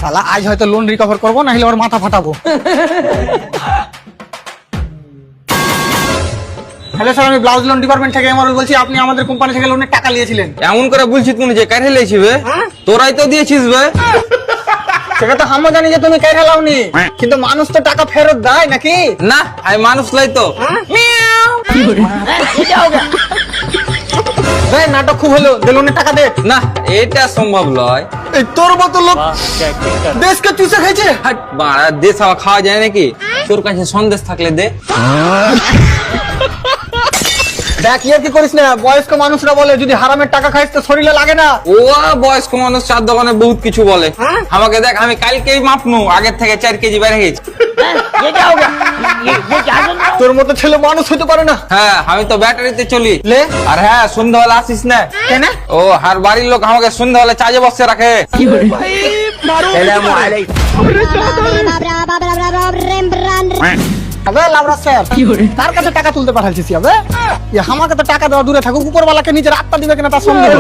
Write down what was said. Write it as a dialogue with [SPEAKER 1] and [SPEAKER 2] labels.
[SPEAKER 1] শালা আজ হয়তো লোন রিকভার করবো, না হলে ওর মাথা ফাটাবো। হ্যালো স্যার, আমি ব্লাউজ লোন ডিপার্টমেন্ট থেকে এমআরও বলছি। আপনি আমাদের কোম্পানি থেকে লোনের টাকা নিয়েছিলেন।
[SPEAKER 2] এমন করে বলছিস তুমি যে কারে লেছি বে, তোরাই তো দিয়েছিস বে।
[SPEAKER 1] সেটা তো আমরা জানি যে তুমি কেটে লাওনি, কিন্তু মানুষ তো টাকা ফেরত দেয় নাকি?
[SPEAKER 2] না আমি মানুষ লাই তো।
[SPEAKER 1] নাটক খুব হলো, দে লোনের টাকা দে।
[SPEAKER 2] না এটা সম্ভব নয়।
[SPEAKER 1] এই তোর মতো লোক দেশকে চুষে খাইছে।
[SPEAKER 2] হাট বাড়া, দেশ হাওয়া খাওয়া যায় নাকি? তোর কাছে সন্দেশ থাকলে দে।
[SPEAKER 1] দেখ ইয়ার কি করিস না, বয়স্ক মানুষরা বলে যদি হারামের টাকা খাইস তো শরীরে লাগে না।
[SPEAKER 2] ও বয়স্ক মানুষ চার দোকানে বহুত কিছু বলে। আমাকে দেখ, আমি কালকেই মাপনু, আগের থেকে 4 কেজি বেড়ে গেছি।
[SPEAKER 1] তোর মতো ছেলে মানুষ হতে পারে না।
[SPEAKER 2] হ্যাঁ আমি তো ব্যাটারিতে চলি।
[SPEAKER 1] লে
[SPEAKER 2] আর হ্যাঁ, সন্ধ্যাবেলা আসিস না।
[SPEAKER 1] কেন?
[SPEAKER 2] ও আর বাড়ির লোক আমাকে সন্ধ্যাবেলা চাজে বসে রাখে।
[SPEAKER 1] আবে লাবড়া স্যার, তার কাছে টাকা তুলতে পাঠাচ্ছিস আবে? আমাকে তো টাকা দেওয়া দূরে থাকুক, উপরওয়ালাকে নিজের আত্মা দিবে কিনা তার সন্দেহ।